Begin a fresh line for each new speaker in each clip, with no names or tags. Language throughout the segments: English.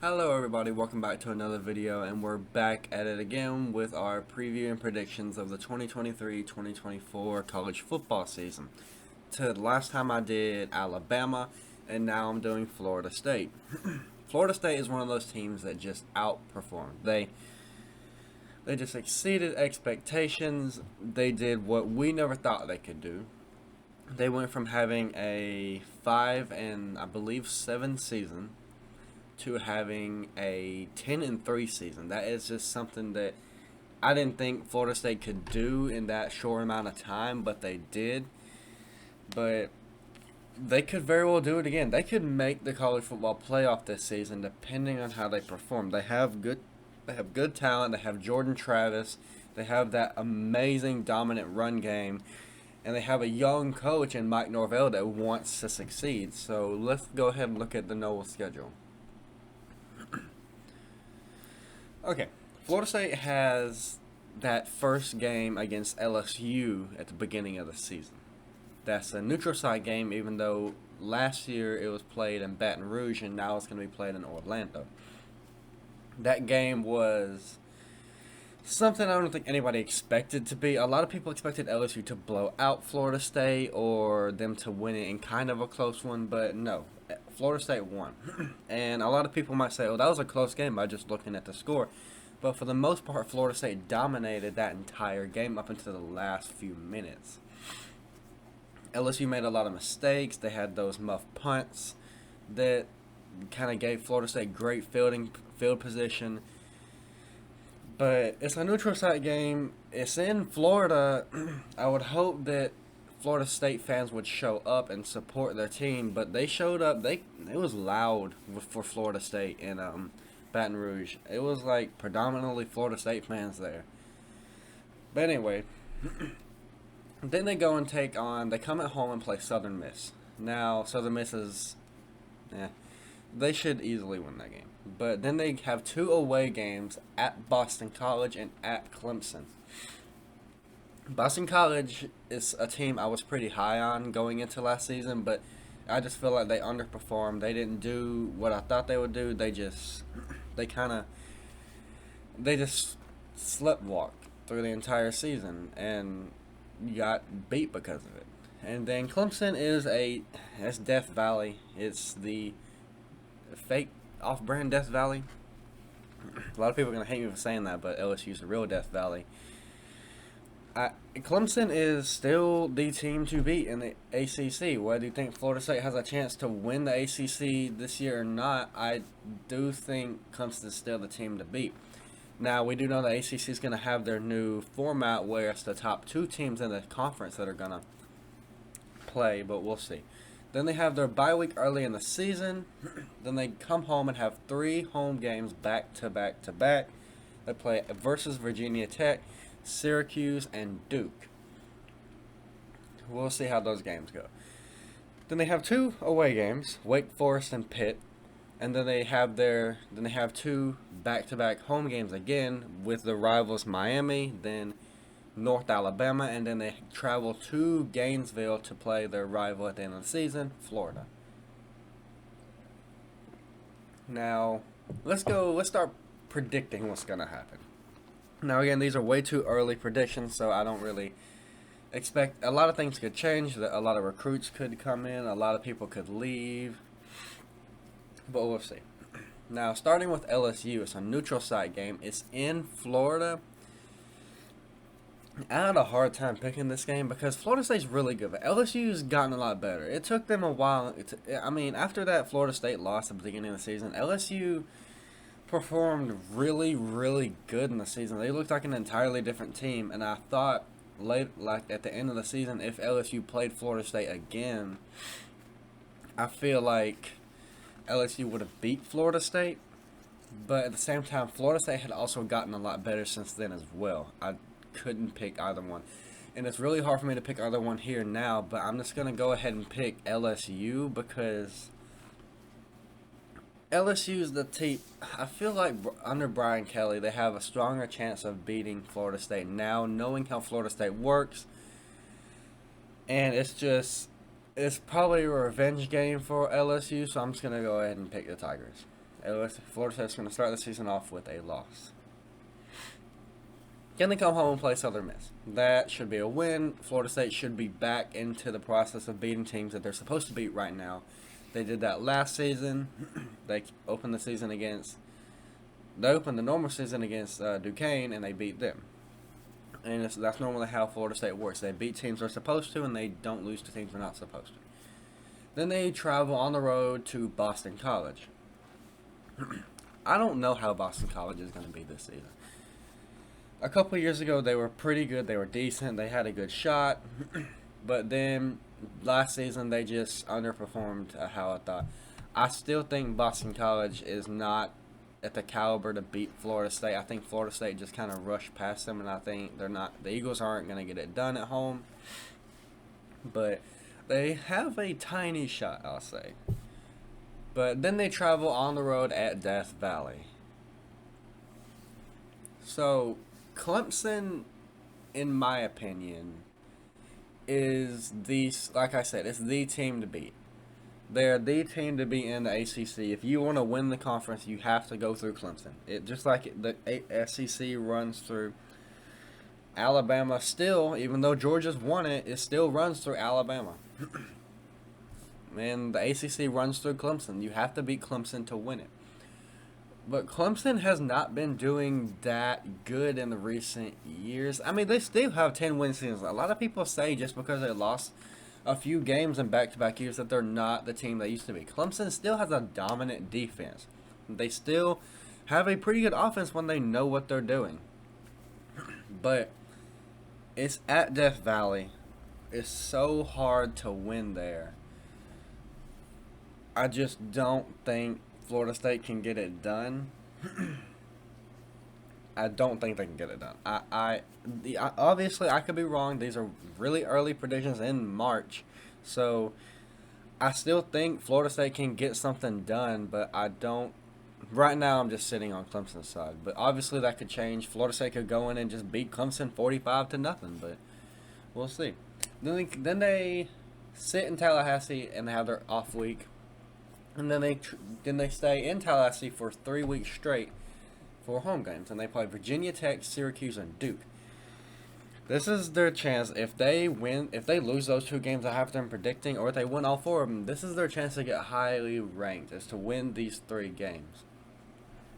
Hello everybody, welcome back to another video, and we're back at it again with our preview and predictions of the 2023-2024 college football season. To last time I did Alabama, and now I'm doing Florida State. Florida State is one of those teams that just outperformed. They just exceeded expectations. They did what we never thought they could do. They went from having a 5 and I believe 7 season to having a 10-3 season. That is just something that I didn't think Florida State could do in that short amount of time, but they did. But they could very well do it again. They could make the college football playoff this season, depending on how they perform. They have good talent. They have Jordan Travis. They have that amazing dominant run game, and they have a young coach in Mike Norvell that wants to succeed. So let's go ahead and look at the nole schedule. Okay, Florida State has that first game against LSU at the beginning of the season. That's a neutral site game, even though last year it was played in Baton Rouge and now it's going to be played in Orlando. That game was something I don't think anybody expected to be. A lot of people expected LSU to blow out Florida State or them to win it in kind of a close one, but no. Florida State won. And a lot of people might say, oh, that was a close game by just looking at the score. But for the most part, Florida State dominated that entire game up until the last few minutes. LSU made a lot of mistakes. They had those muff punts that kind of gave Florida State great field position. But it's a neutral site game. It's in Florida. I would hope that Florida State fans would show up and support their team, but they showed up. It was loud for Florida State in Baton Rouge. It was like predominantly Florida State fans there. But anyway, then they go and they come at home and play Southern Miss. Now, Southern Miss they should easily win that game. But then they have two away games at Boston College and at Clemson. Boston College is a team I was pretty high on going into last season, but I just feel like they underperformed. They didn't do what I thought they would do. They just sleptwalked through the entire season and got beat because of it. And then Clemson it's Death Valley. It's the fake off-brand Death Valley. A lot of people are going to hate me for saying that, but LSU's the real Death Valley. Clemson is still the team to beat in the ACC. Whether you think Florida State has a chance to win the ACC this year or not, I do think Clemson is still the team to beat. Now, we do know the ACC is going to have their new format where it's the top two teams in the conference that are going to play, but we'll see. Then they have their bye week early in the season. Then they come home and have 3 home games back to back to back. They play versus Virginia Tech, Syracuse, and Duke. We'll see how those games go. Then they have 2 away games, Wake Forest and Pitt, and then they have 2 back-to-back home games again with the rivals Miami, then North Alabama, and then they travel to Gainesville to play their rival at the end of the season, Florida. Now, let's start predicting what's going to happen. Now, again, these are way too early predictions, so I don't really expect. A lot of things could change. A lot of recruits could come in. A lot of people could leave. But we'll see. Now, starting with LSU, it's a neutral site game. It's in Florida. I had a hard time picking this game because Florida State's really good, but LSU's gotten a lot better. It took them a while. After that Florida State loss at the beginning of the season, LSU performed really, really good in the season. They looked like an entirely different team, and I thought at the end of the season, if LSU played Florida State again, I feel like LSU would have beat Florida State. But at the same time, Florida State had also gotten a lot better since then as well. I couldn't pick either one. And it's really hard for me to pick either one here now, but I'm just going to go ahead and pick LSU because LSU's the team. I feel like under Brian Kelly, they have a stronger chance of beating Florida State now, knowing how Florida State works. And it's probably a revenge game for LSU, so I'm just going to go ahead and pick the Tigers. Florida State's going to start the season off with a loss. Can they come home and play Southern Miss? That should be a win. Florida State should be back into the process of beating teams that they're supposed to beat right now. They did that last season. They opened the season against. They opened the normal season against Duquesne, and they beat them. And that's normally how Florida State works. They beat teams they're supposed to, and they don't lose to teams they're not supposed to. Then they travel on the road to Boston College. I don't know how Boston College is going to be this season. A couple of years ago, they were pretty good. They were decent. They had a good shot. But then last season, they just underperformed how I thought. I still think Boston College is not at the caliber to beat Florida State. I think Florida State just kind of rushed past them, and I think they're not. The Eagles aren't going to get it done at home. But they have a tiny shot, I'll say. But then they travel on the road at Death Valley. So Clemson, in my opinion, is like I said, it's the team to beat. They're the team to beat in the ACC. If you want to win the conference, you have to go through Clemson. Just like the SEC runs through Alabama still, even though Georgia's won it, it still runs through Alabama. And the ACC runs through Clemson. You have to beat Clemson to win it. But Clemson has not been doing that good in the recent years. I mean, they still have 10-win seasons. A lot of people say just because they lost a few games in back-to-back years that they're not the team they used to be. Clemson still has a dominant defense. They still have a pretty good offense when they know what they're doing. But it's at Death Valley. It's so hard to win there. I just don't think Florida State can get it done. I don't think they can get it done. Obviously, I could be wrong. These are really early predictions in March. So, I still think Florida State can get something done, but I don't. Right now, I'm just sitting on Clemson's side. But obviously, that could change. Florida State could go in and just beat Clemson 45-0, but we'll see. Then they sit in Tallahassee and they have their off week. And then they stay in Tallahassee for 3 weeks straight for home games. And they play Virginia Tech, Syracuse, and Duke. This is their chance. If they lose those 2 games I have them predicting, or if they win all 4 of them, this is their chance to get highly ranked, is to win these 3 games.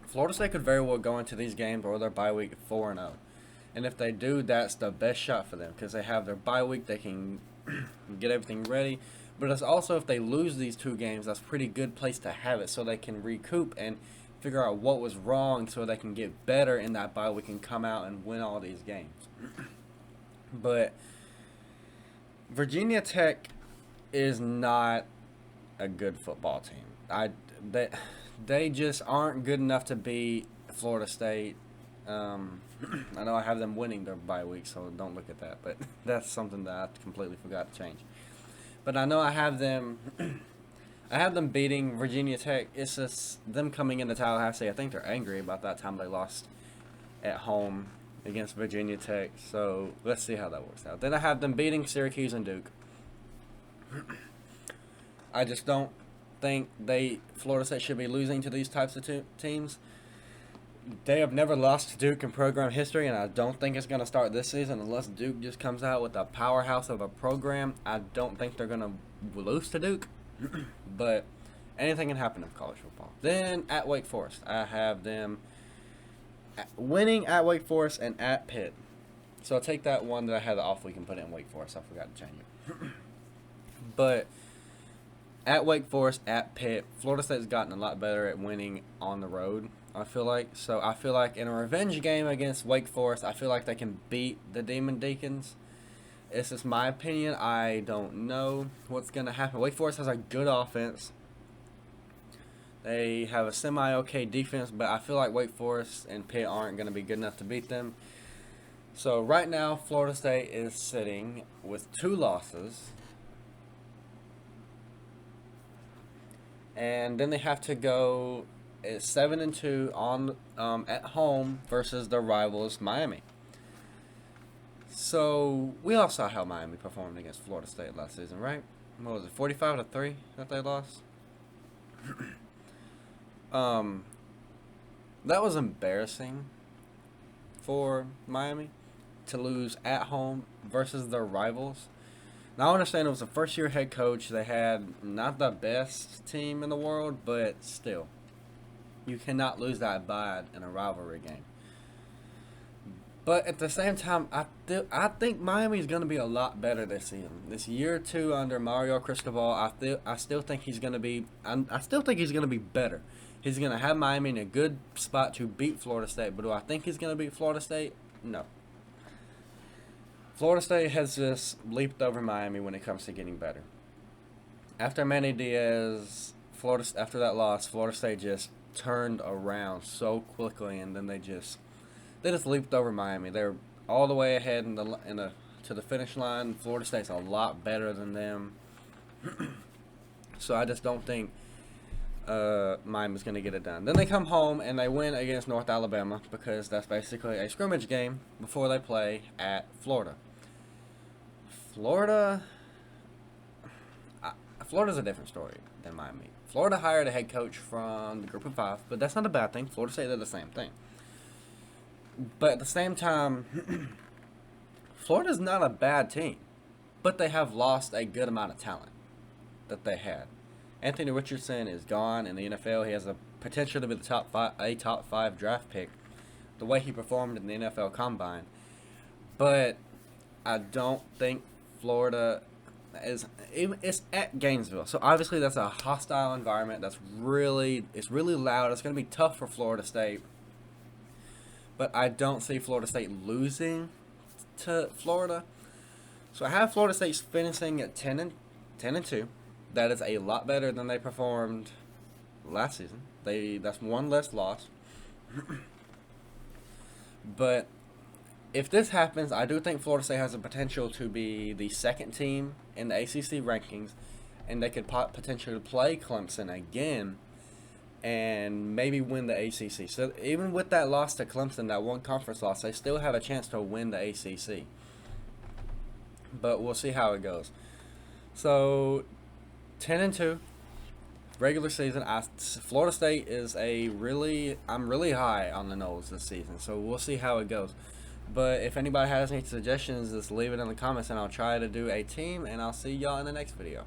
Florida State could very well go into these games or their bye week 4-0. And if they do, that's the best shot for them because they have their bye week. They can get everything ready. But it's also, if they lose these 2 games, that's a pretty good place to have it so they can recoup and figure out what was wrong so they can get better in that bye week and come out and win all these games. But Virginia Tech is not a good football team. They just aren't good enough to beat Florida State. I know I have them winning their bye week, so don't look at that. But that's something that I completely forgot to change. But I know I have them. I have them beating Virginia Tech. It's just them coming into Tallahassee. I think they're angry about that time they lost at home against Virginia Tech. So let's see how that works out. Then I have them beating Syracuse and Duke. I just don't think Florida State should be losing to these types of teams. They have never lost to Duke in program history, and I don't think it's going to start this season unless Duke just comes out with a powerhouse of a program. I don't think they're going to lose to Duke, but anything can happen in college football. Then at Wake Forest, I have them winning at Wake Forest and at Pitt. So I'll take that one that I had the off week and put it in Wake Forest. I forgot to change it. But at Wake Forest, at Pitt, Florida State's gotten a lot better at winning on the road, I feel like. So I feel like in a revenge game against Wake Forest, I feel like they can beat the Demon Deacons. It's just my opinion. I don't know what's going to happen. Wake Forest has a good offense. They have a semi-okay defense, but I feel like Wake Forest and Pitt aren't going to be good enough to beat them. So right now, Florida State is sitting with 2 losses. And then they have to go 7-2 on at home versus their rivals Miami. So we all saw how Miami performed against Florida State last season, right? What was it, 45-3 that they lost? Um, that was embarrassing for Miami to lose at home versus their rivals. Now I understand it was a first year head coach. They had not the best team in the world, but still, you cannot lose that bad in a rivalry game. But at the same time, I think Miami's going to be a lot better this season. This year two under Mario Cristobal, I still think he's going to be I still think he's going to be better. He's going to have Miami in a good spot to beat Florida State. But do I think he's going to beat Florida State? No. Florida State has just leaped over Miami when it comes to getting better. After Manny Diaz, after that loss, Florida State just turned around so quickly, and then they just leaped over Miami. They're all the way ahead to the finish line. Florida State's a lot better than them, so I just don't think Miami's going to get it done. Then they come home and they win against North Alabama because that's basically a scrimmage game before they play at Florida. Florida's a different story than Miami. Florida hired a head coach from the Group of Five, but that's not a bad thing. Florida State did the same thing. But at the same time, Florida's not a bad team, but they have lost a good amount of talent that they had. Anthony Richardson is gone in the NFL. He has a potential to be the top five draft pick, the way he performed in the NFL Combine. But I don't think Florida it's at Gainesville, so obviously that's a hostile environment. It's really loud. It's going to be tough for Florida State. But I don't see Florida State losing to Florida. So I have Florida State finishing at 10-2. That is a lot better than they performed last season. That's one less loss. But if this happens, I do think Florida State has the potential to be the second team in the ACC rankings, and they could potentially play Clemson again and maybe win the ACC. So even with that loss to Clemson, that one conference loss, they still have a chance to win the ACC. But we'll see how it goes. So 10-2, regular season. Florida State is I'm really high on the Noles this season. So we'll see how it goes. But if anybody has any suggestions, just leave it in the comments, and I'll try to do a team, and I'll see y'all in the next video.